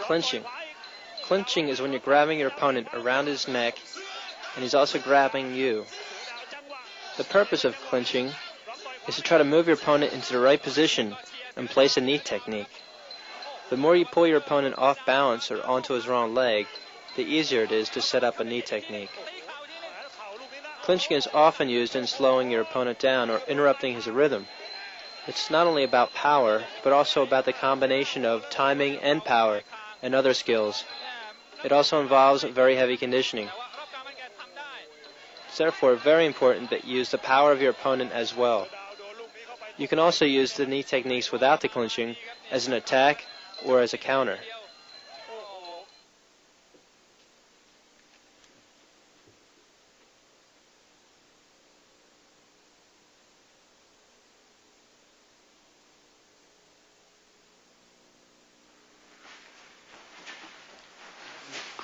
clinching. Clinching is when you're grabbing your opponent around his neck and he's also grabbing you. The purpose of clinching is to try to move your opponent into the right position and place a knee technique. The more you pull your opponent off balance or onto his wrong leg, the easier it is to set up a knee technique. Clinching is often used in slowing your opponent down or interrupting his rhythm. It's not only about power, but also about the combination of timing and power and other skills. It also involves very heavy conditioning. It's therefore very important that you use the power of your opponent as well. You can also use the knee techniques without the clinching as an attack or as a counter.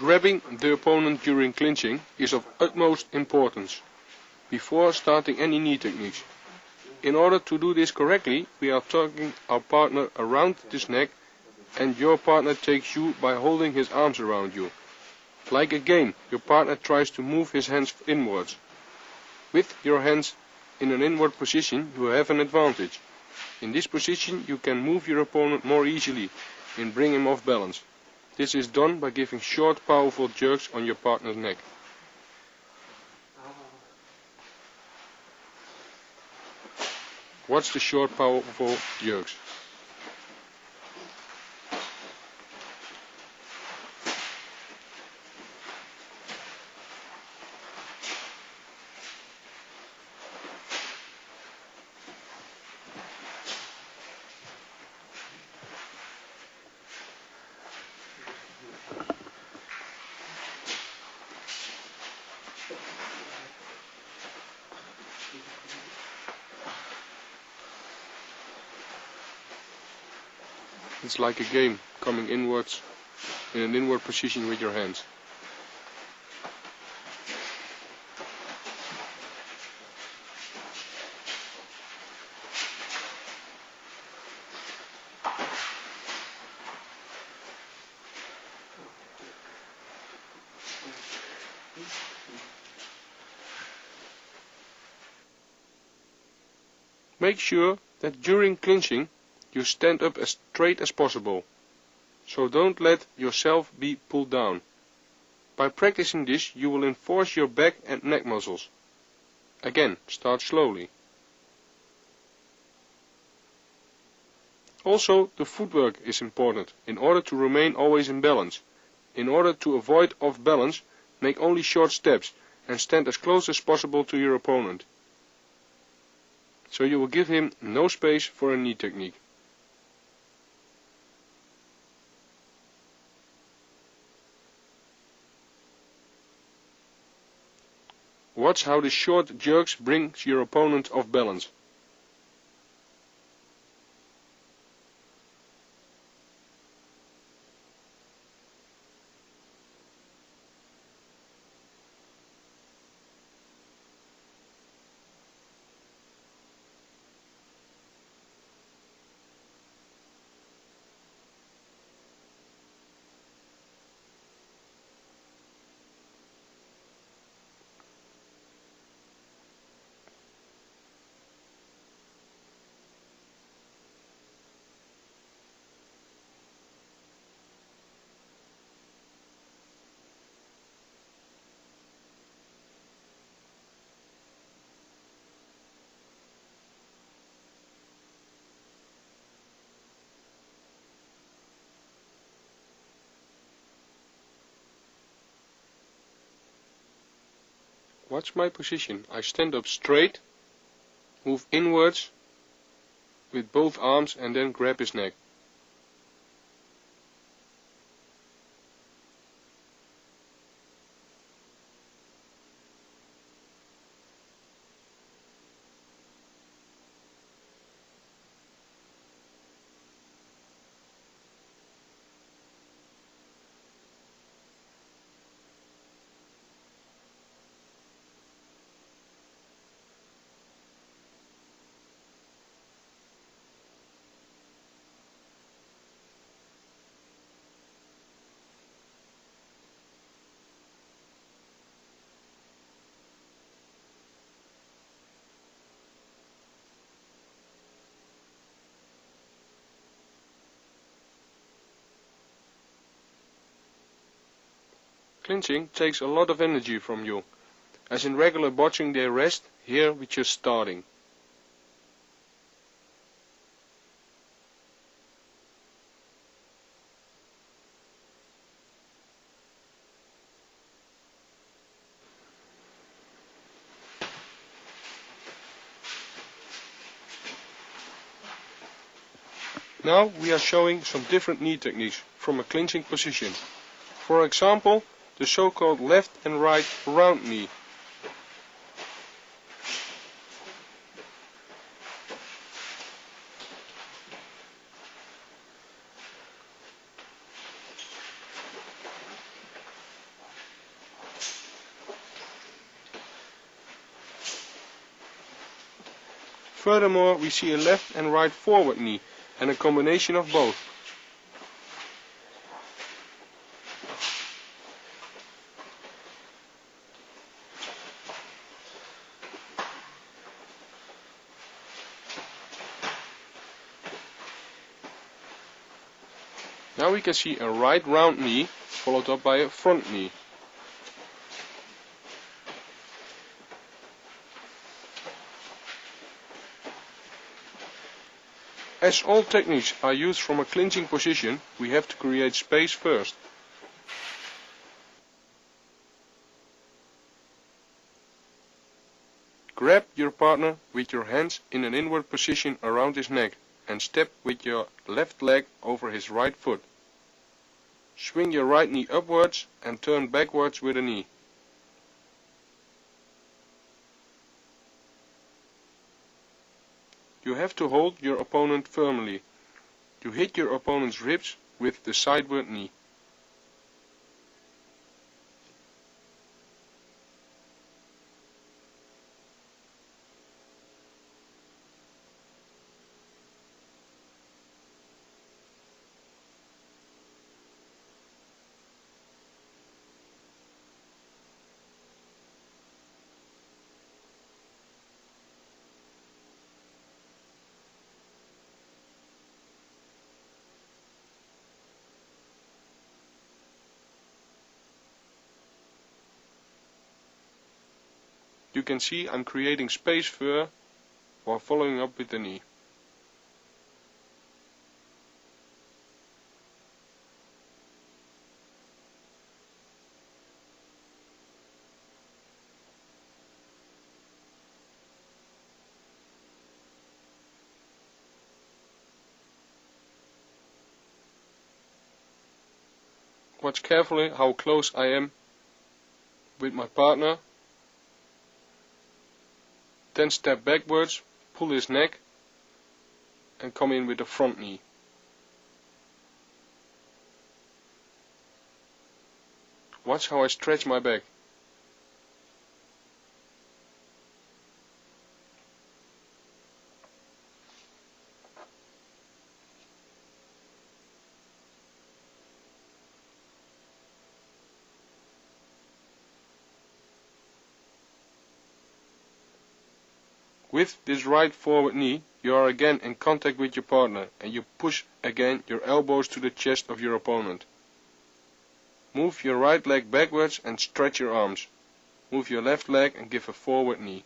Grabbing the opponent during clinching is of utmost importance before starting any knee techniques. In order to do this correctly, we are tugging our partner around his neck and your partner takes you by holding his arms around you. Like a game, your partner tries to move his hands inwards. With your hands in an inward position, you have an advantage. In this position, you can move your opponent more easily and bring him off balance. This is done by giving short, powerful jerks on your partner's neck. Watch the short, powerful jerks. It's like a game, coming inwards in an inward position with your hands. Make sure that during clinching you stand up as straight as possible, so don't let yourself be pulled down. By practicing this you will enforce your back and neck muscles. Again, start slowly. Also, the footwork is important in order to remain always in balance. In order to avoid off balance, make only short steps and stand as close as possible to your opponent, so you will give him no space for a knee technique. Watch how the short jerks brings your opponent off balance. Watch my position. I stand up straight, move inwards with both arms and then grab his neck. Clinching takes a lot of energy from you. As in regular boxing they rest, here we're just starting. Now we are showing some different knee techniques from a clinching position. For example, the so-called left and right round knee. Furthermore, we see a left and right forward knee and a combination of both. Now we can see a right round knee followed up by a front knee. As all techniques are used from a clinching position, we have to create space first. Grab your partner with your hands in an inward position around his neck and step with your left leg over his right foot. Swing your right knee upwards and turn backwards with a knee. You have to hold your opponent firmly. You hit your opponent's ribs with the sideward knee. You can see I'm creating space for while following up with the knee. Watch carefully how close I am with my partner. Then step backwards, pull his neck and come in with the front knee. Watch how I stretch my back. With this right forward knee, you are again in contact with your partner and you push again your elbows to the chest of your opponent. Move your right leg backwards and stretch your arms. Move your left leg and give a forward knee.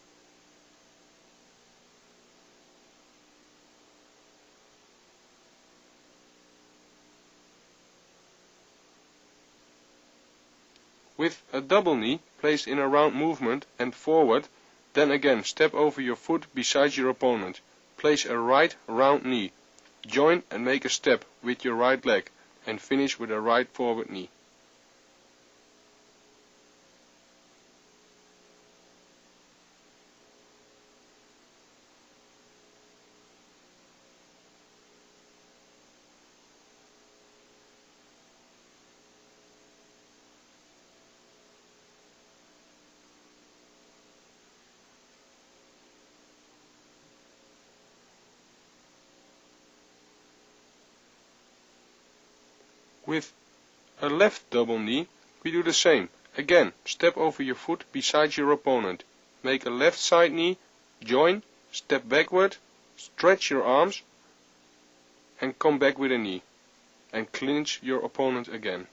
With a double knee, place in a round movement and forward. Then again, step over your foot beside your opponent. Place a right round knee. Join and make a step with your right leg and finish with a right forward knee. With a left double knee, we do the same. Again, step over your foot beside your opponent. Make a left side knee, join, step backward, stretch your arms, and come back with a knee. And clinch your opponent again.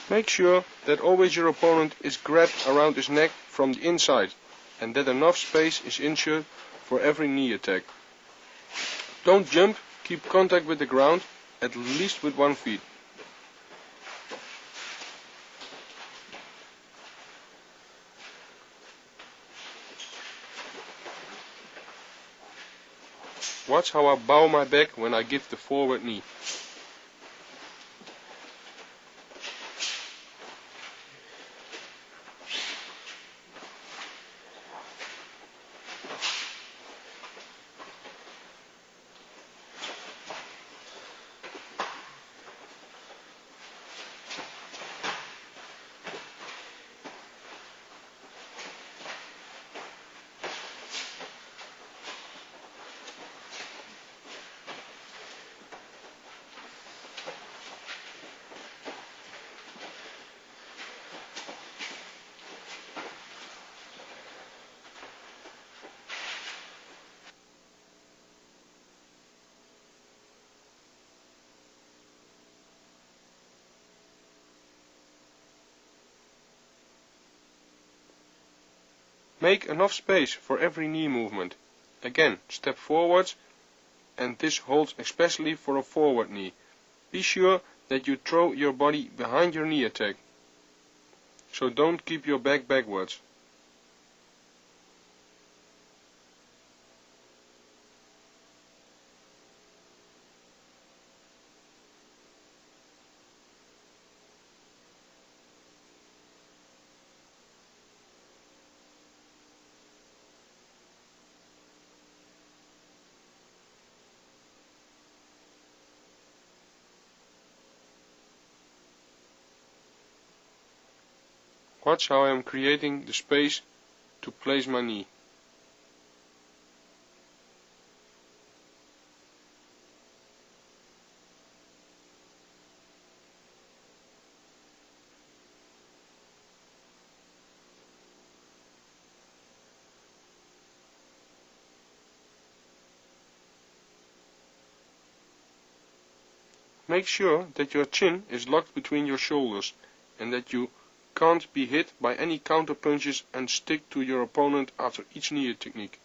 Make sure that always your opponent is grabbed around his neck from the inside and that enough space is ensured for every knee attack. Don't jump, keep contact with the ground, at least with 1 foot. Watch how I bow my back when I give the forward knee. Make enough space for every knee movement. Again, step forwards, and this holds especially for a forward knee. Be sure that you throw your body behind your knee attack, so don't keep your back backwards. Watch how I am creating the space to place my knee. Make sure that your chin is locked between your shoulders and that you can't be hit by any counter punches, and stick to your opponent after each knee technique.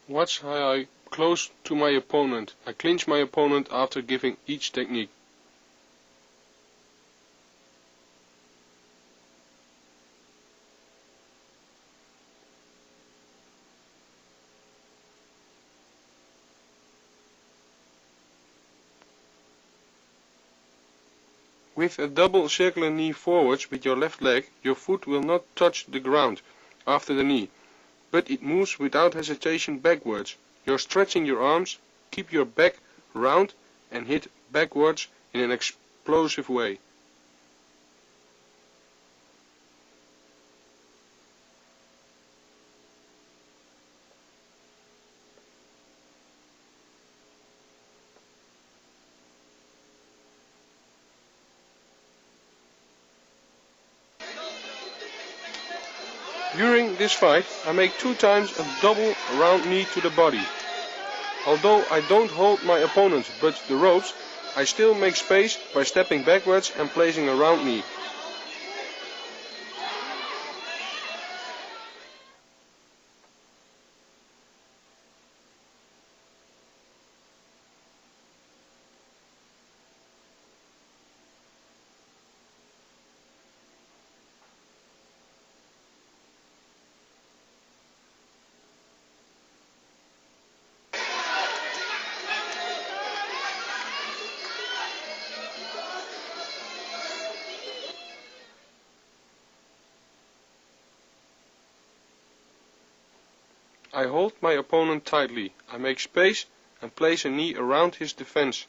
Watch how I close to my opponent. I clinch my opponent after giving each technique. With a double circular knee forwards with your left leg, your foot will not touch the ground after the knee, but it moves without hesitation backwards. You're stretching your arms, keep your back round and hit backwards in an explosive way. During this fight, I make 2 times a double round knee to the body. Although I don't hold my opponent but the ropes, I still make space by stepping backwards and placing a round knee. I hold my opponent tightly. I make space and place a knee around his defense.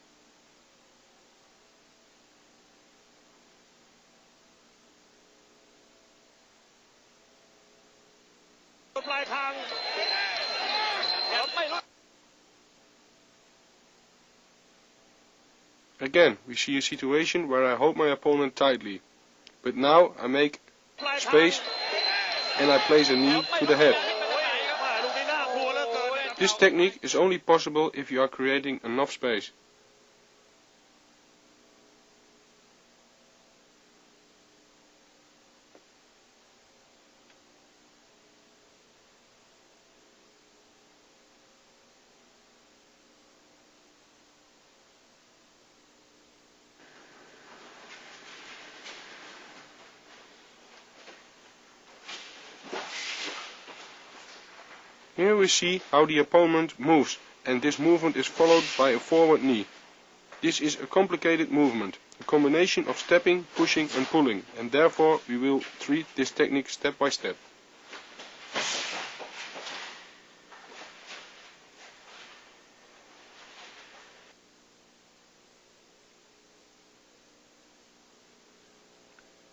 Again, we see a situation where I hold my opponent tightly. But now I make space and I place a knee to the head. This technique is only possible if you are creating enough space. Here we see how the opponent moves, and this movement is followed by a forward knee. This is a complicated movement, a combination of stepping, pushing and pulling, and therefore we will treat this technique step by step.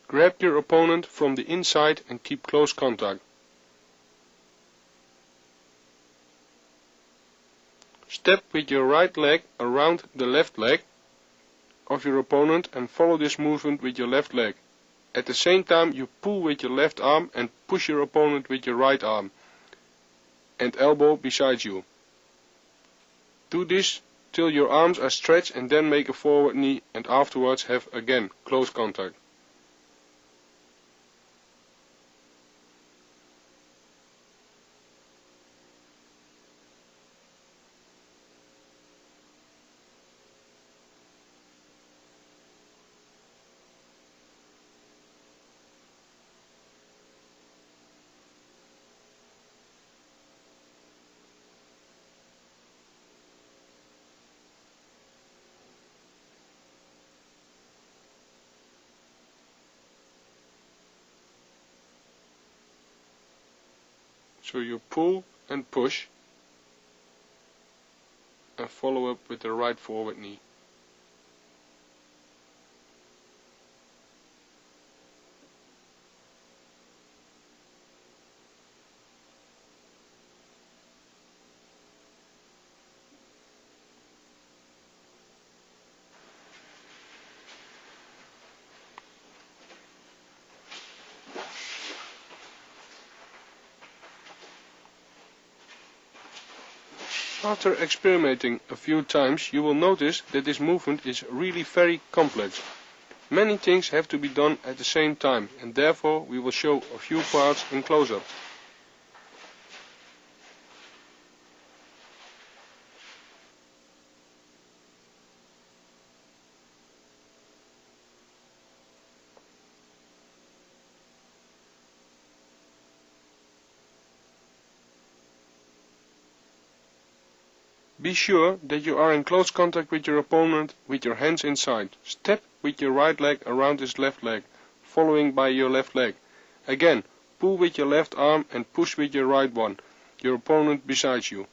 Grab your opponent from the inside and keep close contact. Step with your right leg around the left leg of your opponent and follow this movement with your left leg. At the same time you pull with your left arm and push your opponent with your right arm and elbow beside you. Do this till your arms are stretched and then make a forward knee and afterwards have again close contact. So you pull and push and follow up with the right forward knee. After experimenting a few times, you will notice that this movement is really very complex. Many things have to be done at the same time, and therefore we will show a few parts in close-up. Be sure that you are in close contact with your opponent with your hands inside. Step with your right leg around his left leg, following by your left leg. Again, pull with your left arm and push with your right one, your opponent beside you.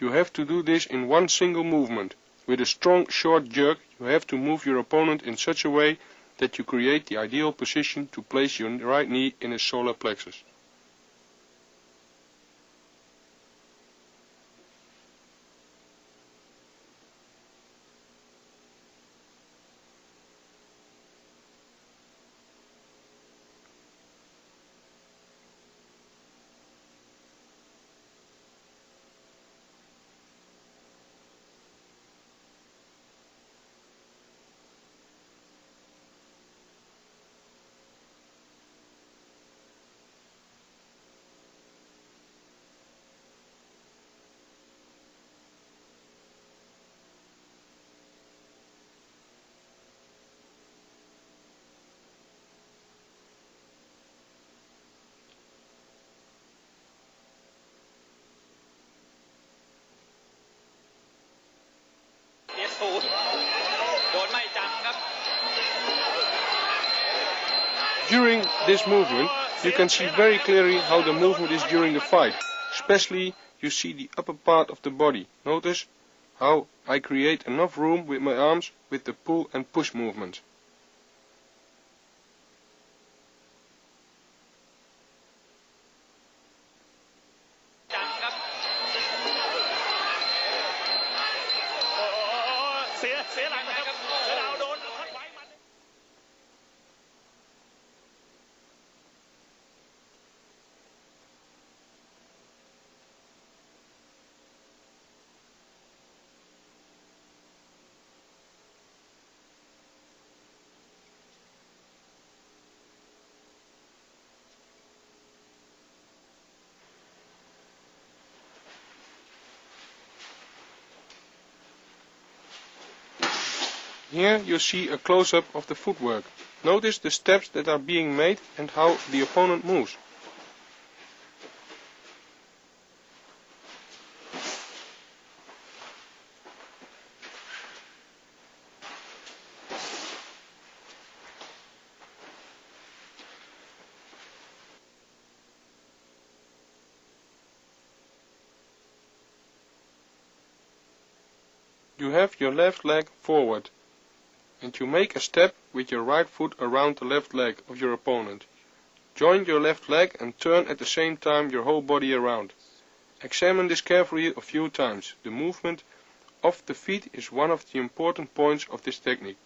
You have to do this in one single movement. With a strong short jerk, you have to move your opponent in such a way that you create the ideal position to place your right knee in his solar plexus. During this movement, you can see very clearly how the movement is during the fight. Especially, you see the upper part of the body. Notice how I create enough room with my arms with the pull and push movement. Here you see a close-up of the footwork. Notice the steps that are being made and how the opponent moves. You have your left leg forward, and you make a step with your right foot around the left leg of your opponent. Join your left leg and turn at the same time your whole body around. Examine this carefully a few times. The movement of the feet is one of the important points of this technique.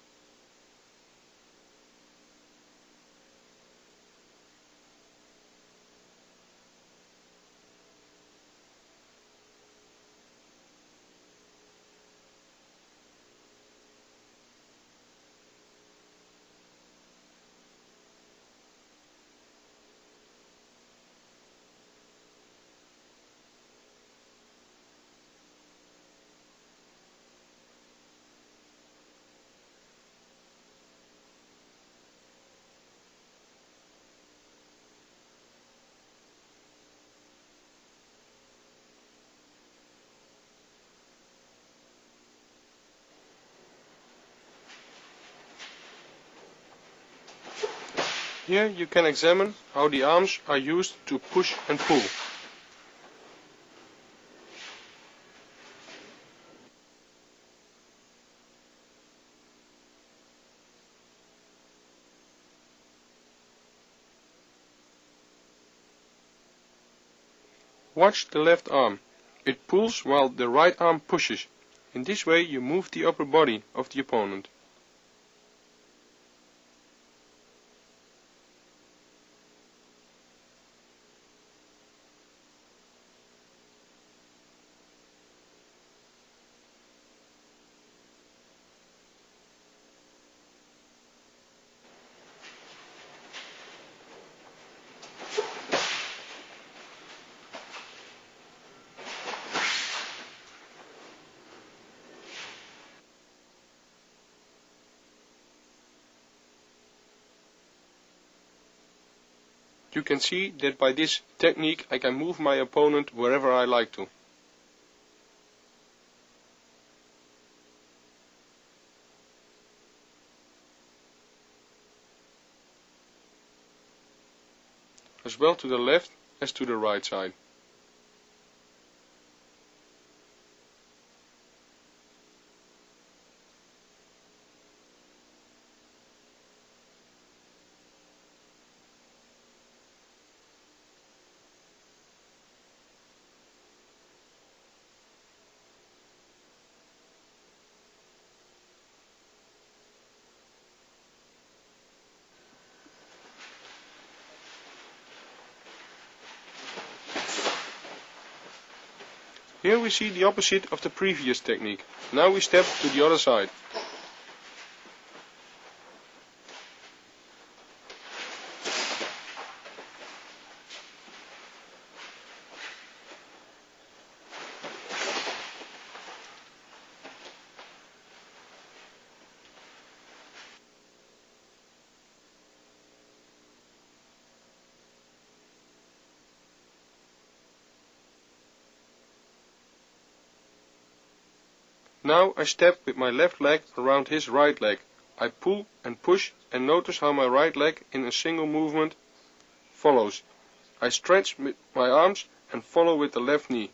Here you can examine how the arms are used to push and pull. Watch the left arm. It pulls while the right arm pushes. In this way you move the upper body of the opponent. You can see that by this technique I can move my opponent wherever I like to. As well to the left as to the right side. Here we see the opposite of the previous technique. Now we step to the other side. Now I step with my left leg around his right leg. I pull and push and notice how my right leg in a single movement follows. I stretch with my arms and follow with the left knee.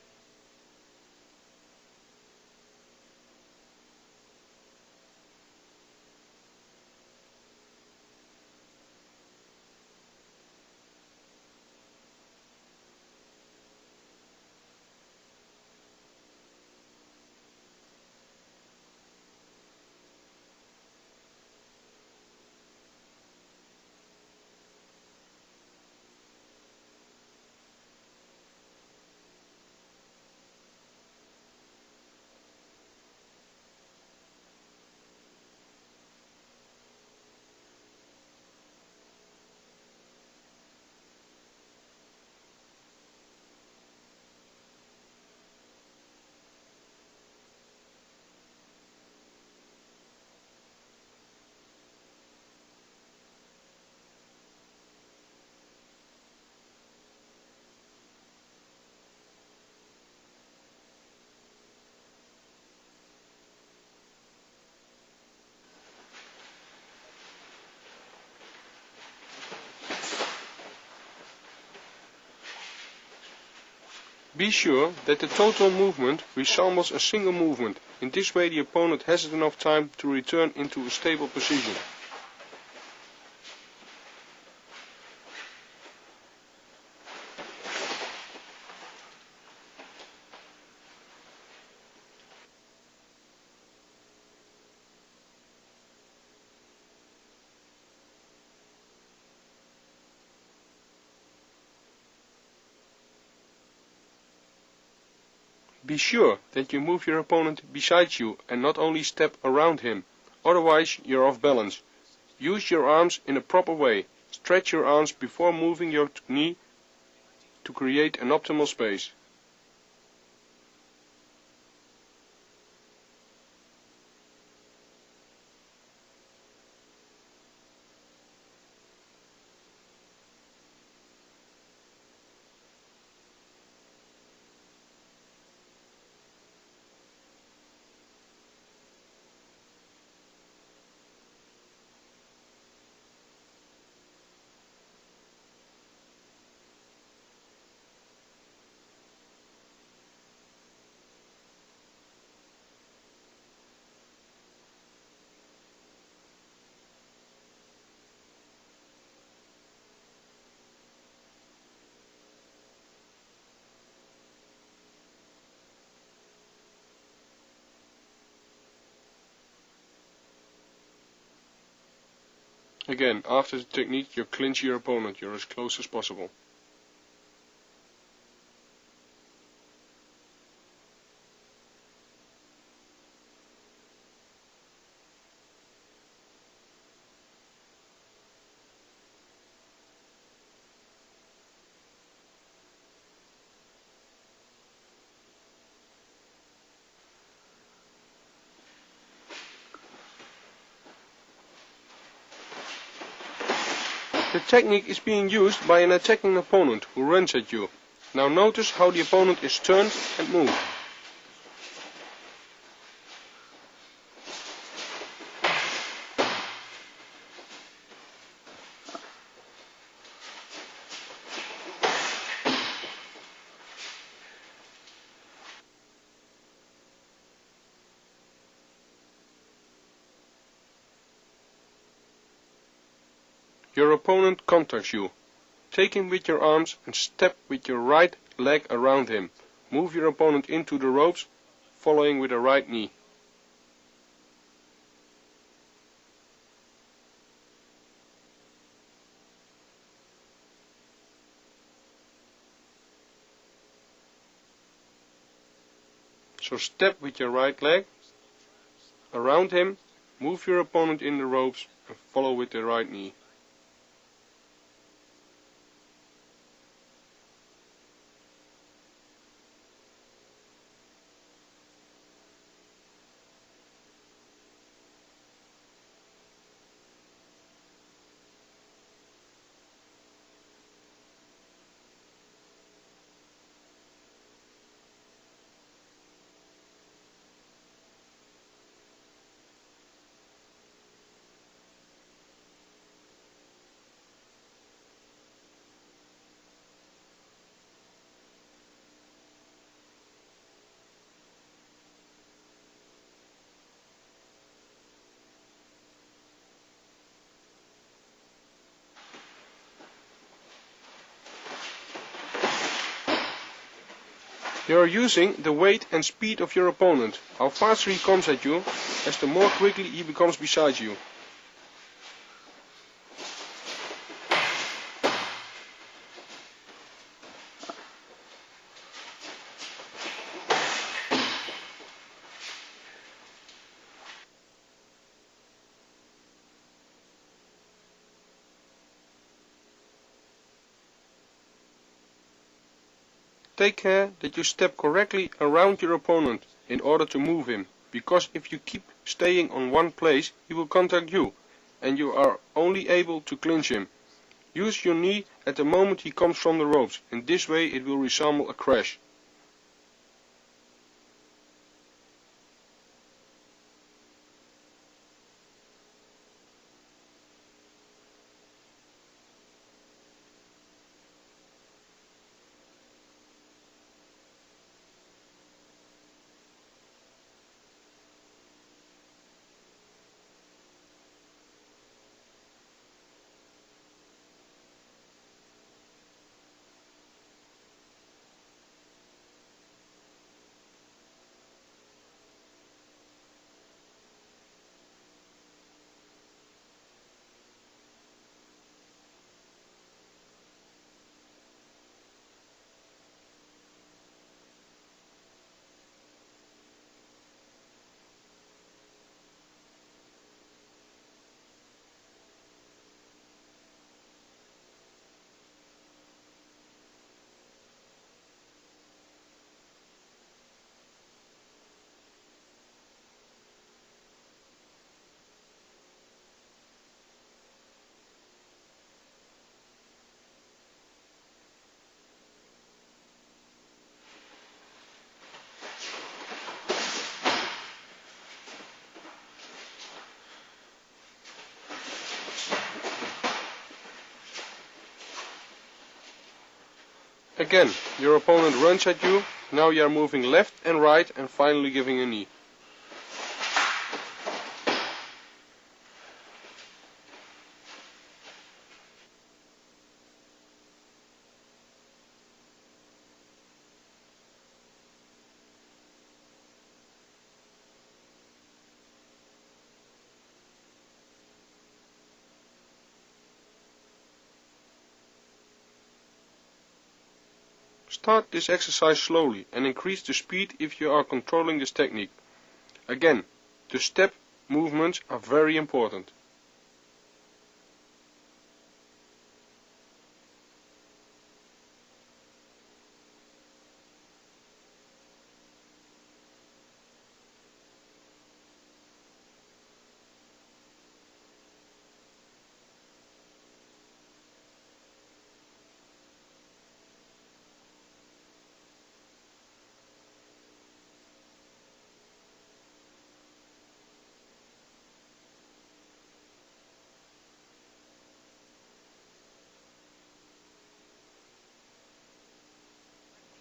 Be sure that the total movement resembles a single movement. In this way the opponent has enough time to return into a stable position. Be sure that you move your opponent beside you and not only step around him, otherwise you're off balance. Use your arms in a proper way. Stretch your arms before moving your knee to create an optimal space. Again, after the technique you clinch your opponent, you're as close as possible. The technique is being used by an attacking opponent who runs at you. Now notice how the opponent is turned and moved. Your opponent contacts you. Take him with your arms and step with your right leg around him. Move your opponent into the ropes, following with the right knee. So step with your right leg around him, move your opponent in the ropes and follow with the right knee. You are using the weight and speed of your opponent. How faster he comes at you, as the more quickly he becomes beside you. Take care that you step correctly around your opponent in order to move him, because if you keep staying on one place, he will contact you, and you are only able to clinch him. Use your knee at the moment he comes from the ropes. In this way it will resemble a crash. Again, your opponent runs at you. Now you are moving left and right and finally giving a knee. Start this exercise slowly and increase the speed if you are controlling this technique. Again, the step movements are very important.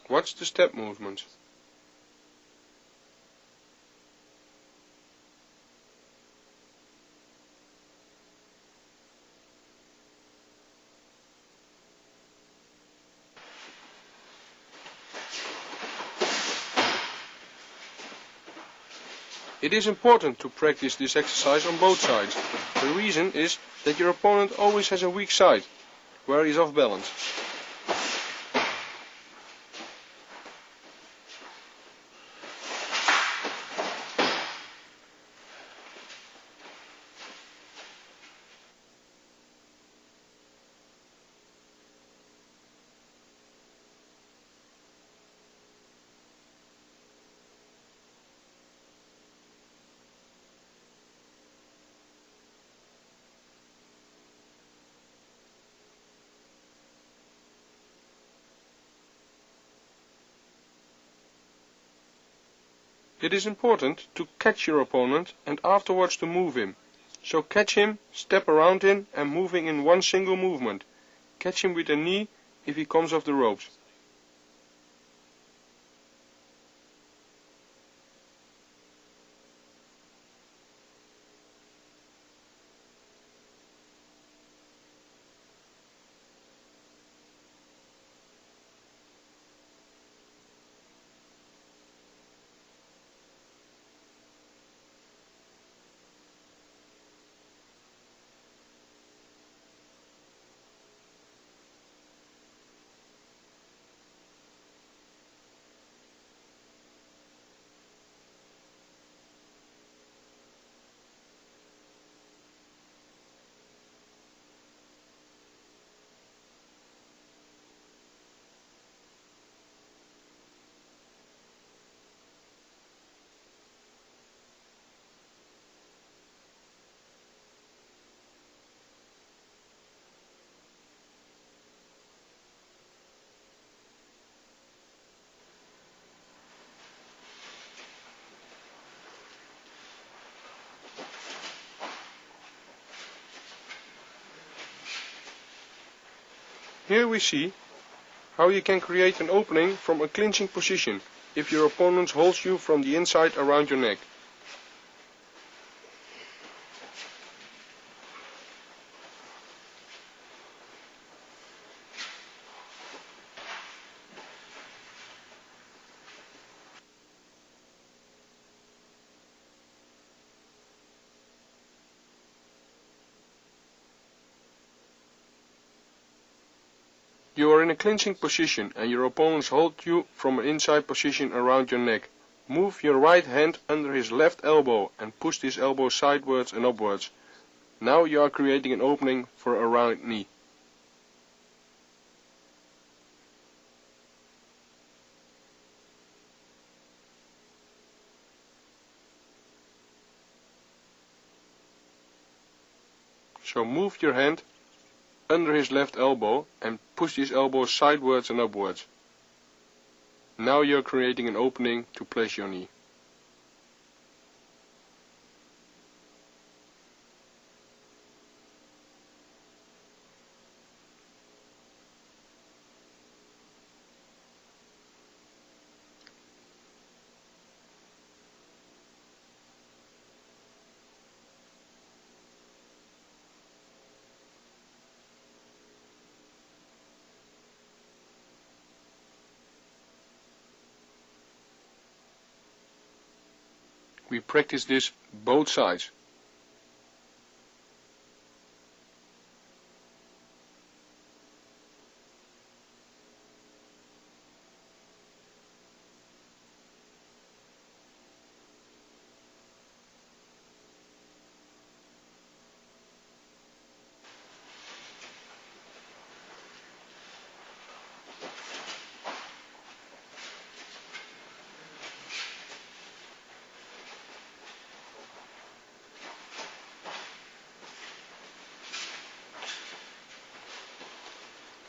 Watch the step movements. It is important to practice this exercise on both sides. The reason is that your opponent always has a weak side, where he is off balance. It is important to catch your opponent and afterwards to move him. So catch him, step around him and moving in one single movement. Catch him with a knee if he comes off the ropes. Here we see how you can create an opening from a clinching position if your opponent holds you from the inside around your neck. You are in a clinching position and your opponents hold you from an inside position around your neck. Move your right hand under his left elbow and push this elbow sidewards and upwards. Now you are creating an opening for a right knee. So move your hand under his left elbow and push this elbow sidewards and upwards. Now you are creating an opening to place your knee. We practice this both sides.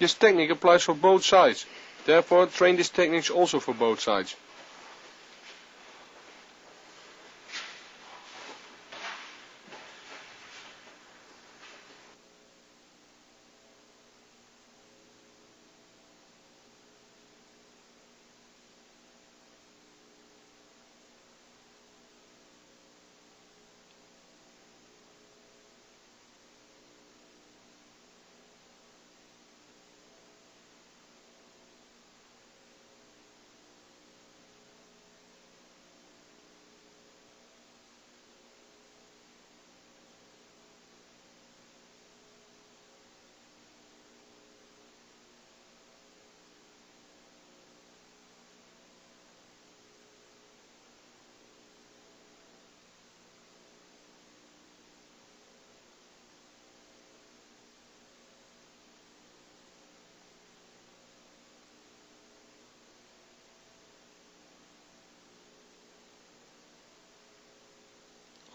This technique applies for both sides, therefore train this technique also for both sides.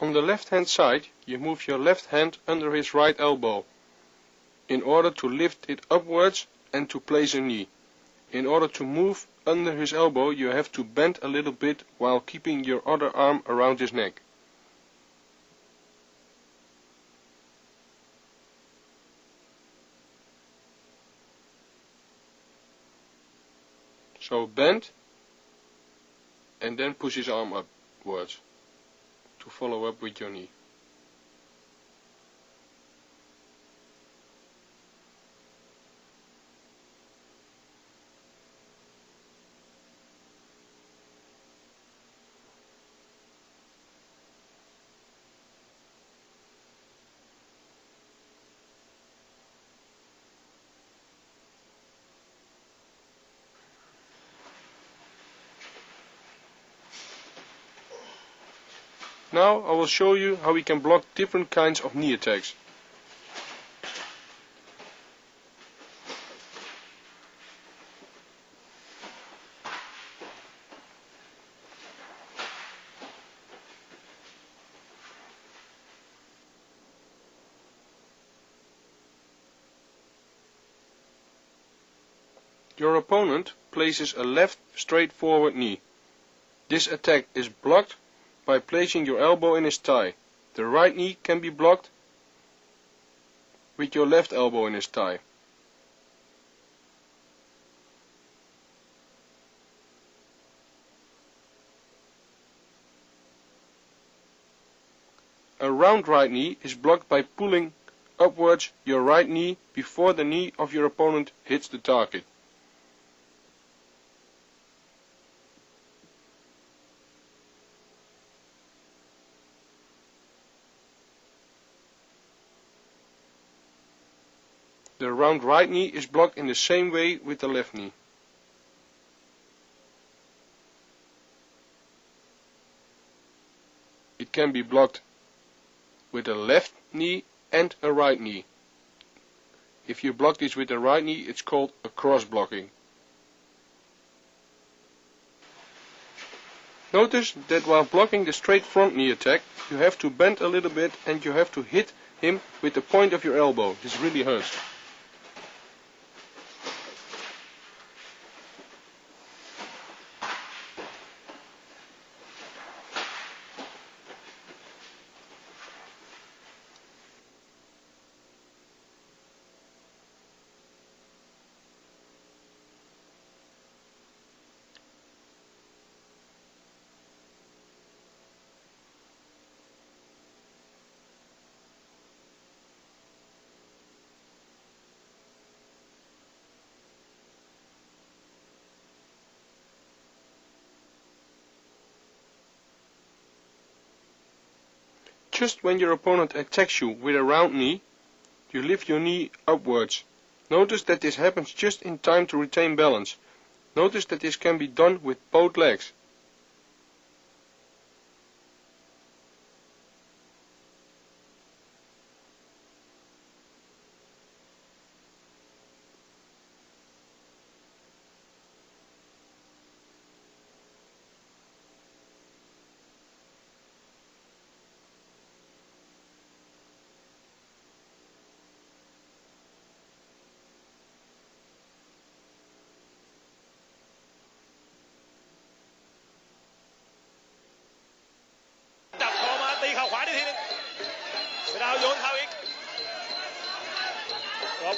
On the left hand side, you move your left hand under his right elbow in order to lift it upwards and to place a knee. In order to move under his elbow, you have to bend a little bit while keeping your other arm around his neck. So bend and then push his arm upwards to follow up with your knee. Now I will show you how we can block different kinds of knee attacks. Your opponent places a left straightforward knee. This attack is blocked by placing your elbow in his thigh. The right knee can be blocked with your left elbow in his thigh. A round right knee is blocked by pulling upwards your right knee before the knee of your opponent hits the target. The round right knee is blocked in the same way with the left knee. It can be blocked with a left knee and a right knee. If you block this with the right knee, it's called a cross blocking. Notice that while blocking the straight front knee attack, you have to bend a little bit and you have to hit him with the point of your elbow. This really hurts. Just when your opponent attacks you with a round knee, you lift your knee upwards. Notice that this happens just in time to retain balance. Notice that this can be done with both legs.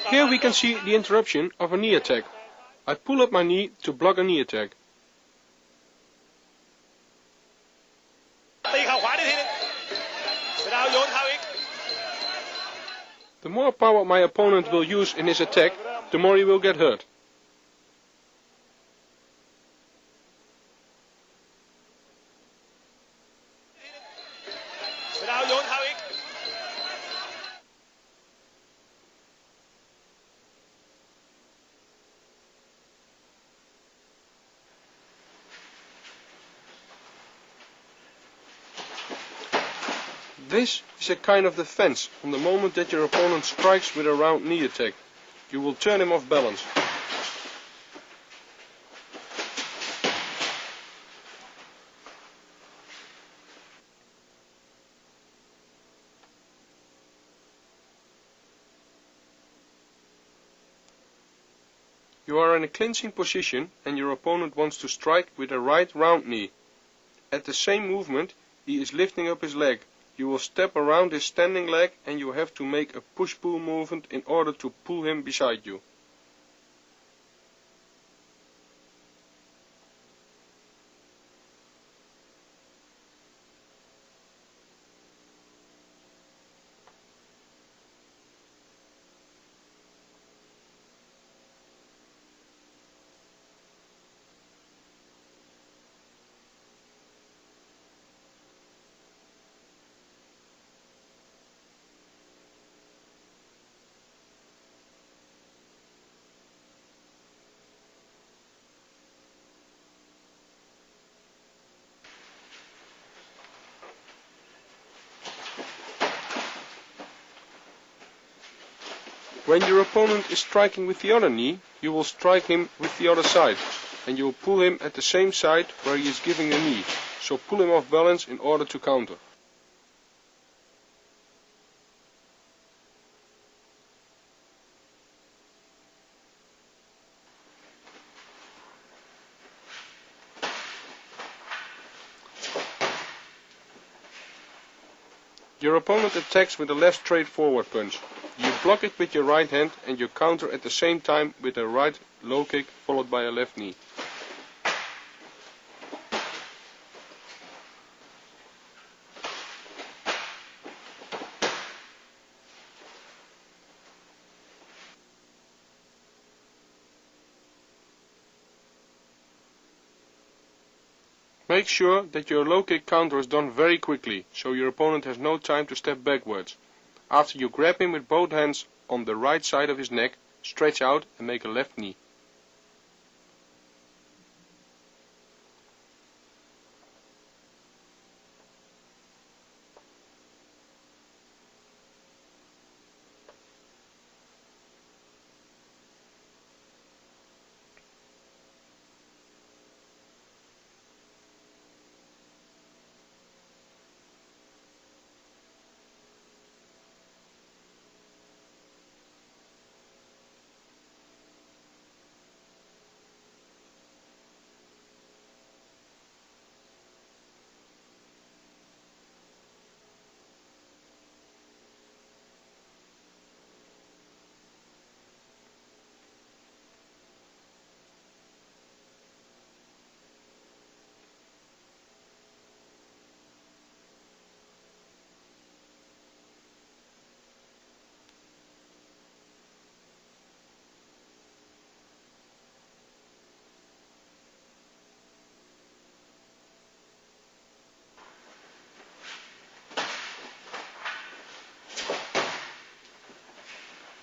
Here we can see the interruption of a knee attack. I pull up my knee to block a knee attack. The more power my opponent will use in his attack, the more he will get hurt. This is a kind of defense on the moment that your opponent strikes with a round knee attack. You will turn him off balance. You are in a clinching position and your opponent wants to strike with a right round knee. At the same movement, he is lifting up his leg. You will step around his standing leg and you have to make a push-pull movement in order to pull him beside you. When your opponent is striking with the other knee, you will strike him with the other side, and you will pull him at the same side where he is giving a knee, so pull him off balance in order to counter. Your opponent attacks with a left straight forward punch. You block it with your right hand and you counter at the same time with a right low kick followed by a left knee. Make sure that your low kick counter is done very quickly, so your opponent has no time to step backwards. After you grab him with both hands on the right side of his neck, stretch out and make a left knee.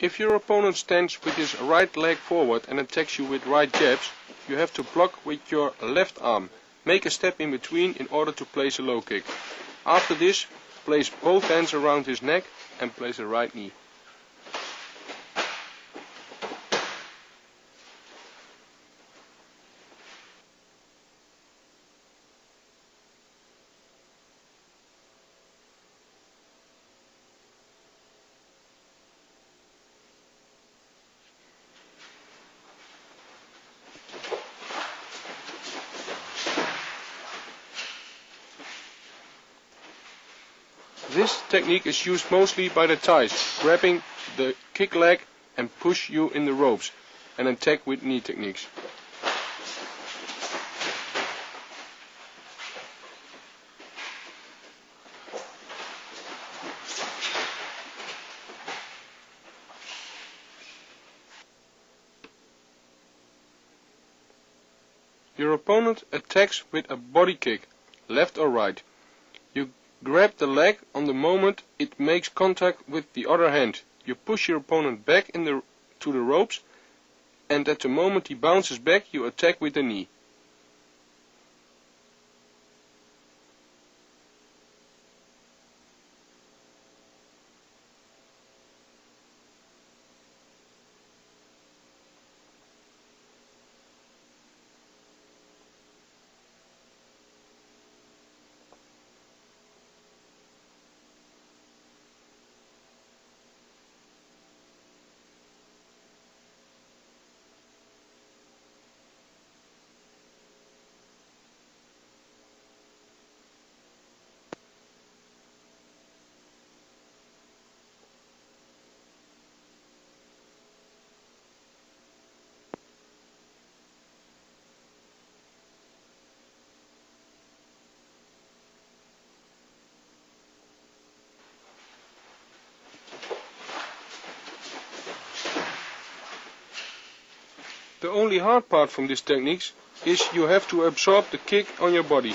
If your opponent stands with his right leg forward and attacks you with right jabs, you have to block with your left arm. Make a step in between in order to place a low kick. After this, place both hands around his neck and place a right knee. This technique is used mostly by the Thais, grabbing the kick leg and push you in the ropes, and attack with knee techniques. Your opponent attacks with a body kick, left or right. You grab the leg on the moment it makes contact with the other hand. You push your opponent back to the ropes, and at the moment he bounces back, you attack with the knee. The only hard part from this technique is you have to absorb the kick on your body.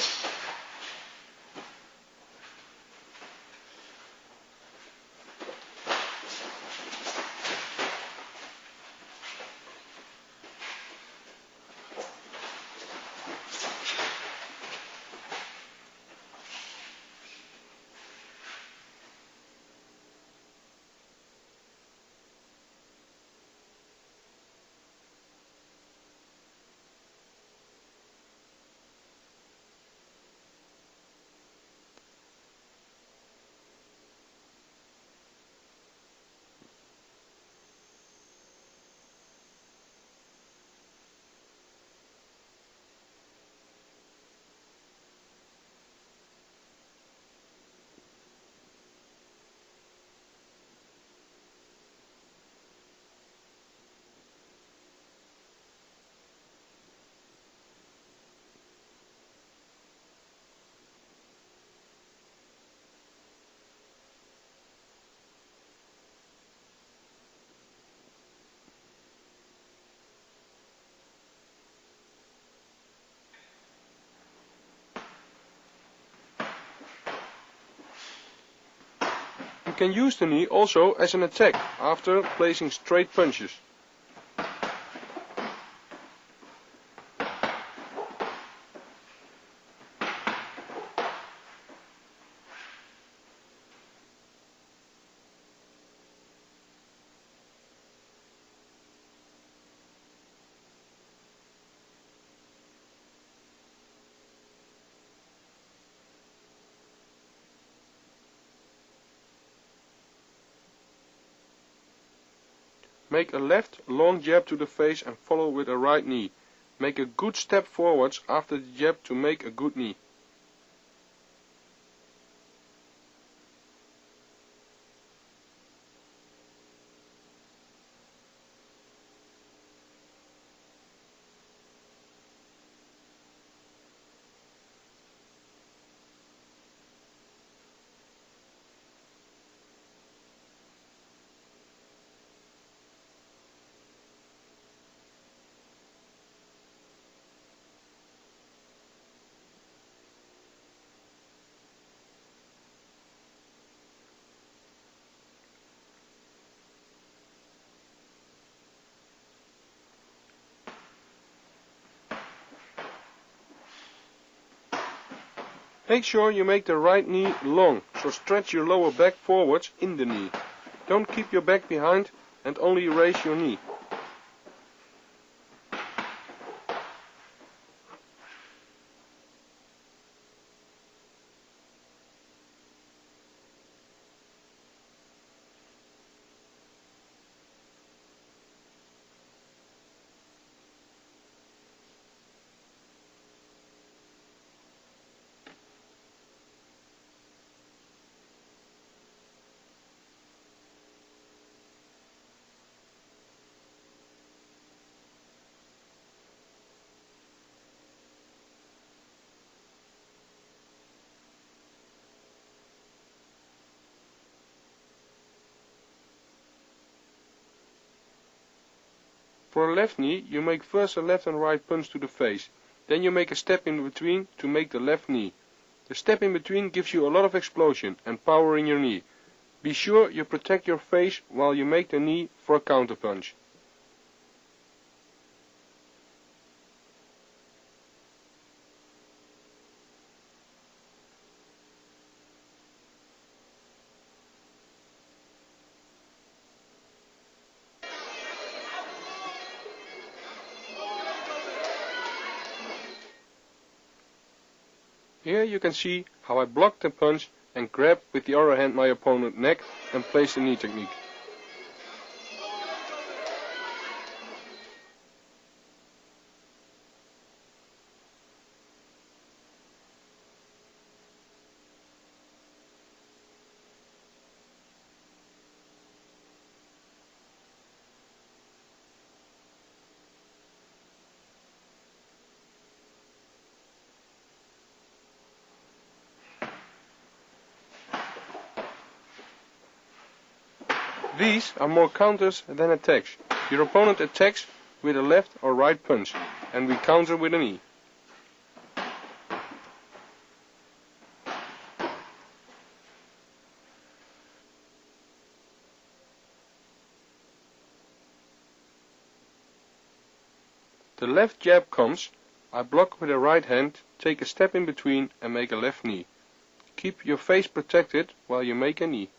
can use the knee also as an attack after placing straight punches. Make a left long jab to the face and follow with a right knee. Make a good step forwards after the jab to make a good knee. Make sure you make the right knee long, so stretch your lower back forwards in the knee. Don't keep your back behind and only raise your knee. For a left knee, you make first a left and right punch to the face. Then you make a step in between to make the left knee. The step in between gives you a lot of explosion and power in your knee. Be sure you protect your face while you make the knee for a counter punch. Here you can see how I block the punch and grab with the other hand my opponent's neck and place the knee technique. These are more counters than attacks. Your opponent attacks with a left or right punch, and we counter with a knee. The left jab comes, I block with the right hand, take a step in between and make a left knee. Keep your face protected while you make a knee.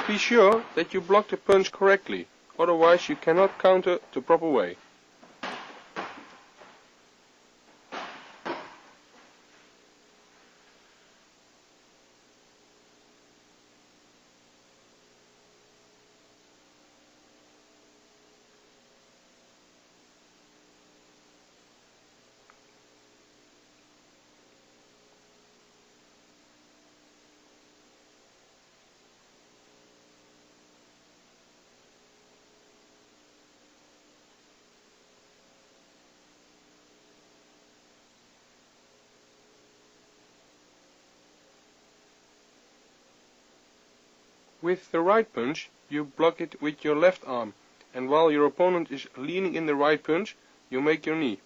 Be sure that you block the punch correctly, otherwise you cannot counter the proper way. With the right punch, you block it with your left arm, and while your opponent is leaning in the right punch, you make your knee.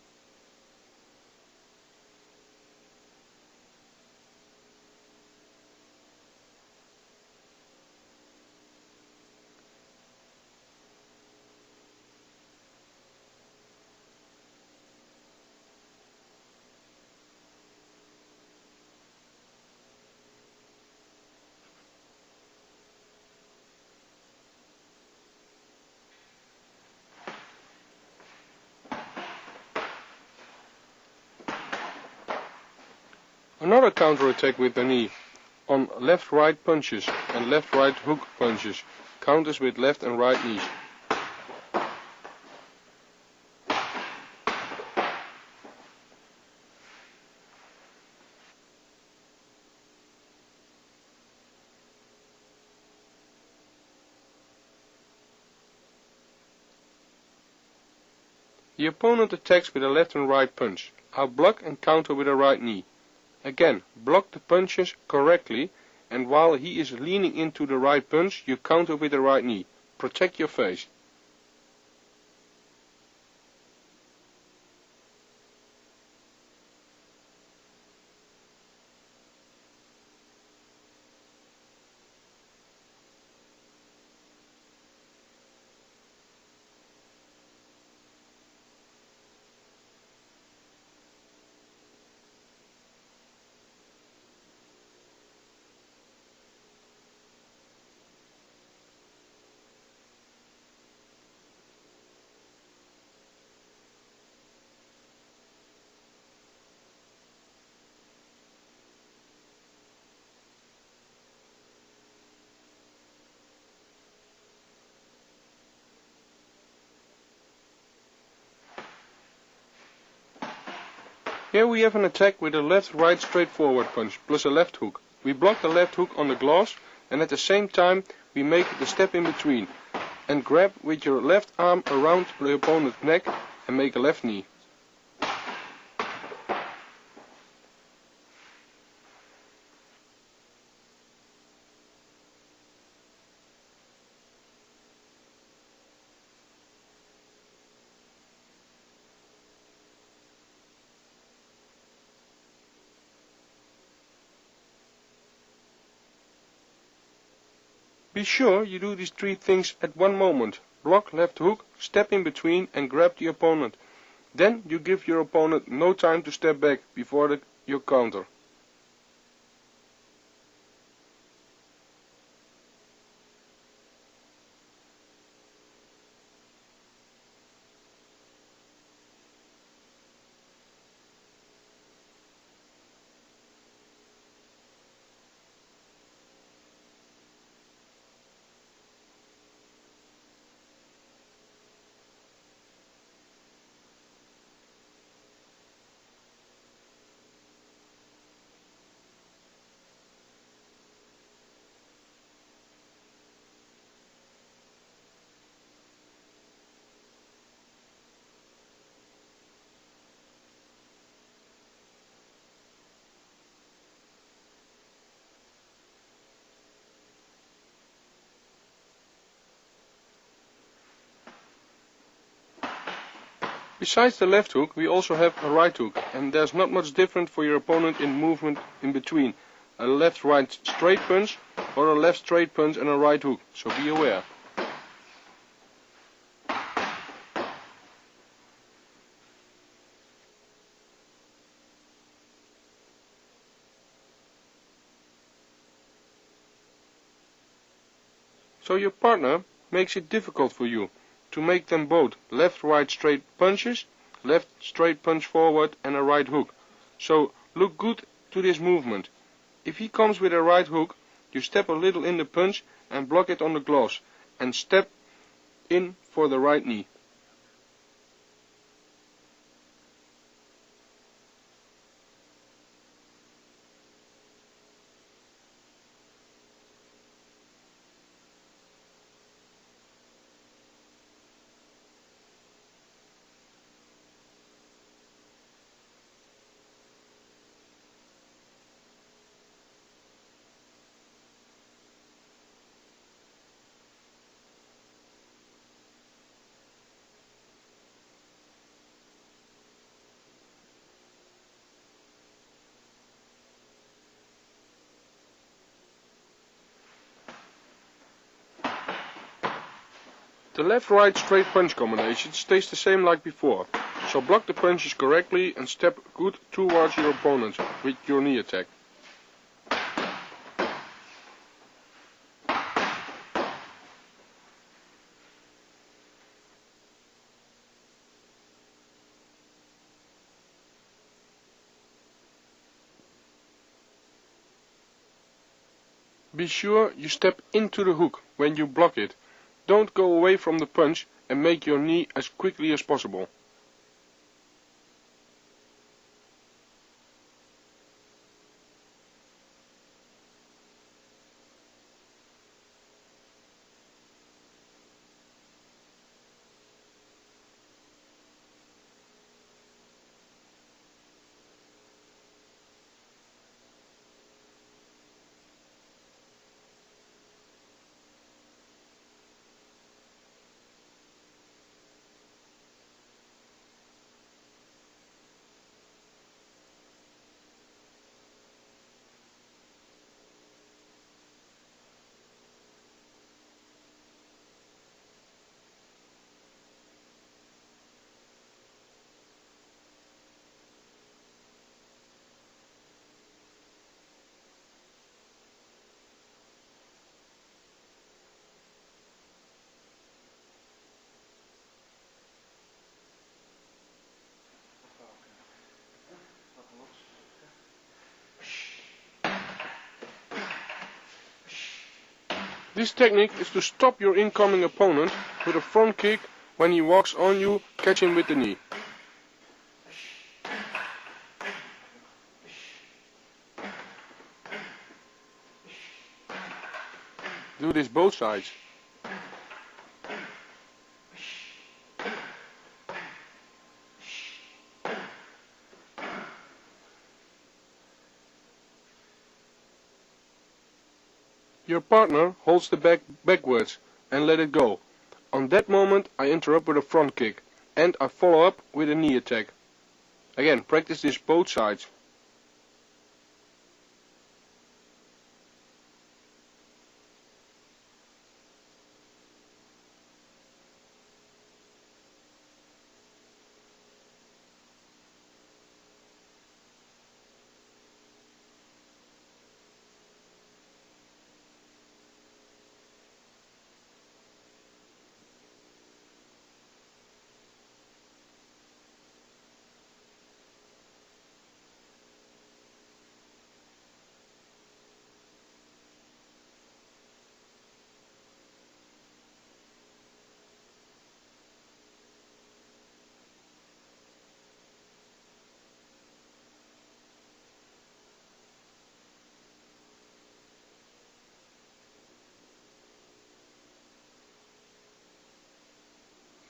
Another counter-attack with the knee on left-right punches and left-right hook punches counters with left and right knees. The opponent attacks with a left and right punch. I'll block and counter with a right knee. Again, block the punches correctly, and while he is leaning into the right punch, you counter with the right knee. Protect your face. Here we have an attack with a left-right straightforward punch plus a left hook. We block the left hook on the gloves, and at the same time we make the step in between and grab with your left arm around the opponent's neck and make a left knee. Be sure you do these three things at one moment. Block left hook, step in between and grab the opponent. Then you give your opponent no time to step back before your counter. Besides the left hook, we also have a right hook, and there's not much different for your opponent in movement in between a left-right straight punch or a left straight punch and a right hook, so be aware. So your partner makes it difficult for you to make them both left-right straight punches, left straight punch forward and a right hook. So look good to this movement. If he comes with a right hook, you step a little in the punch and block it on the gloves and step in for the right knee. The left-right straight punch combination stays the same like before, so block the punches correctly and step good towards your opponent with your knee attack. Be sure you step into the hook when you block it. Don't go away from the punch and make your knee as quickly as possible. This technique is to stop your incoming opponent with a front kick when he walks on you, catch him with the knee. Do this both sides. Your partner holds the bag backwards and let it go. On that moment I interrupt with a front kick and I follow up with a knee attack. Again, practice this both sides.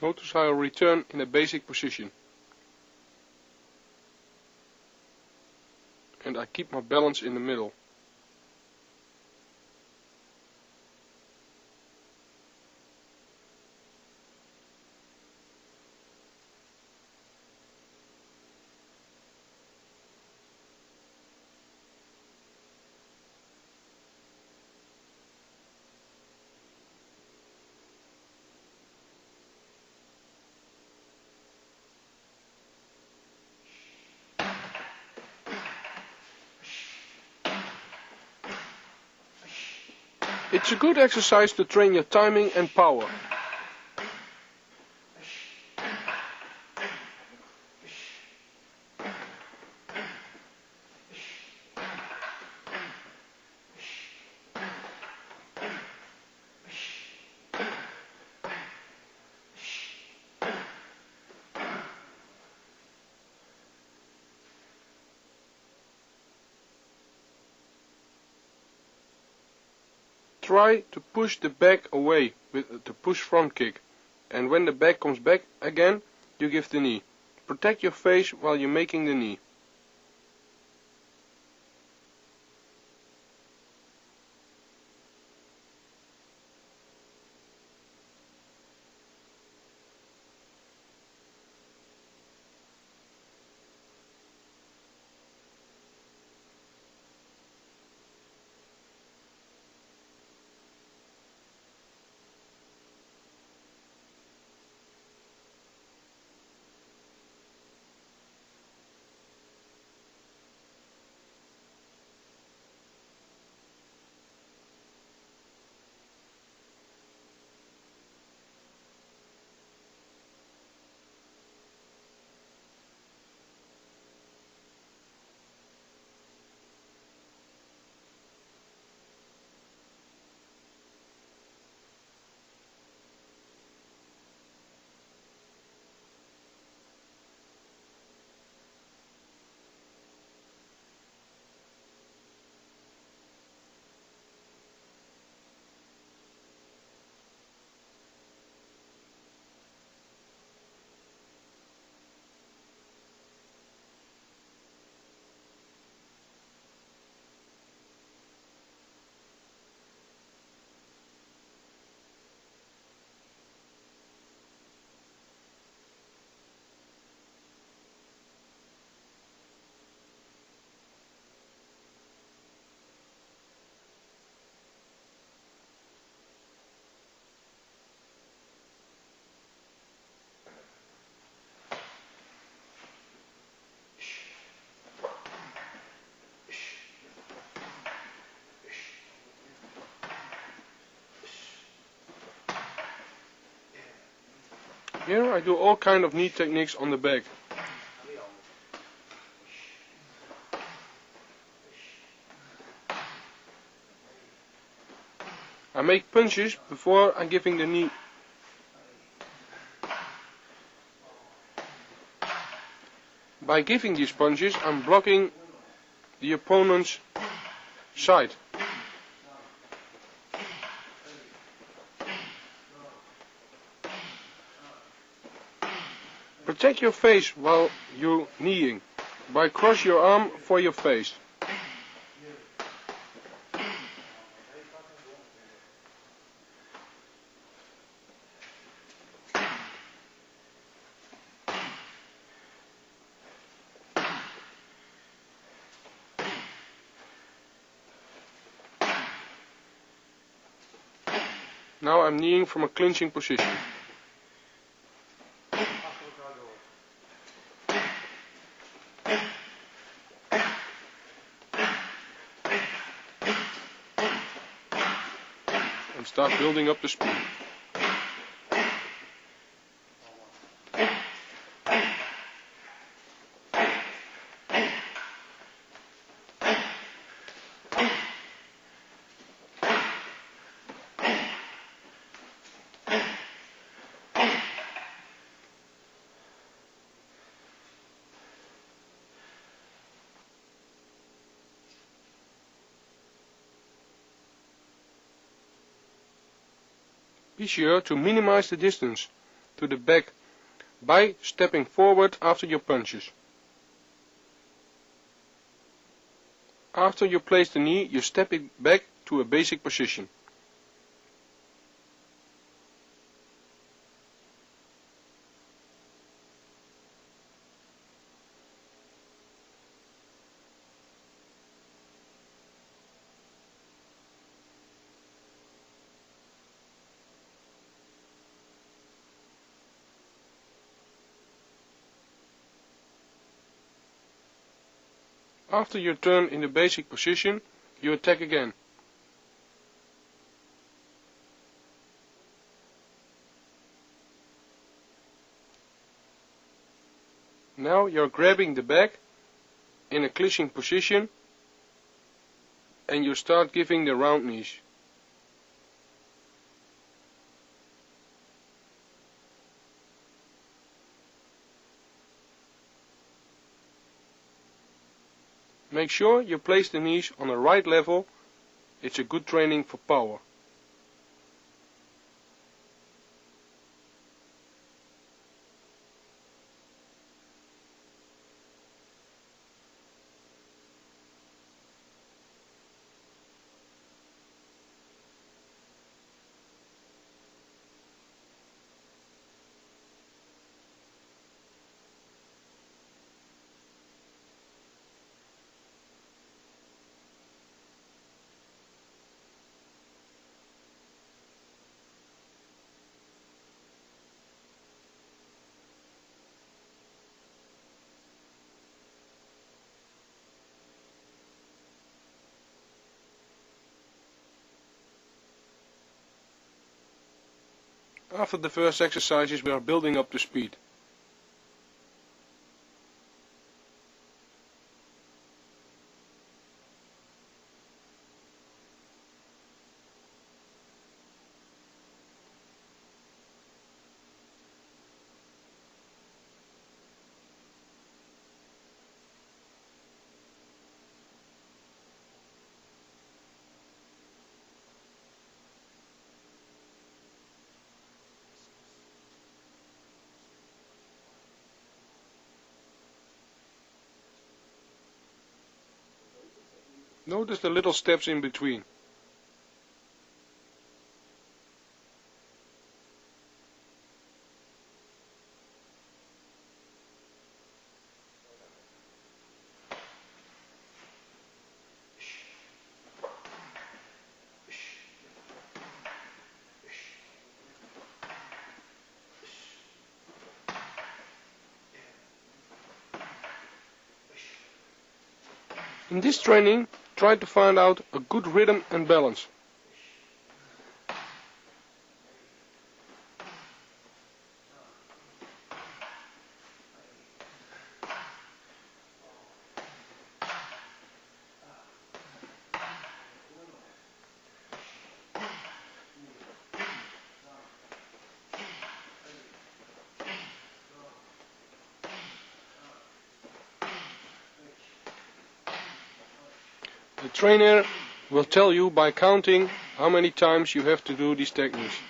Notice how I return in a basic position. And I keep my balance in the middle. It's a good exercise to train your timing and power. Try to push the back away with the push front kick, and when the back comes back again, you give the knee. Protect your face while you're making the knee. Here I do all kind of knee techniques on the back. I make punches before I'm giving the knee. By giving these punches, I'm blocking the opponent's side. Protect your face while you're kneeing. By cross your arm for your face. Now I'm kneeing from a clinching position. And start building up the speed. Be sure to minimize the distance to the back by stepping forward after your punches. After you place the knee, you step it back to a basic position. After you turn in the basic position, you attack again. Now you're grabbing the back in a clinching position and you start giving the round knees. Make sure you place the knees on the right level. It's a good training for power. After the first exercises, we are building up the speed. Notice the little steps in between. In this training, try to find out a good rhythm and balance. The trainer will tell you by counting how many times you have to do these techniques.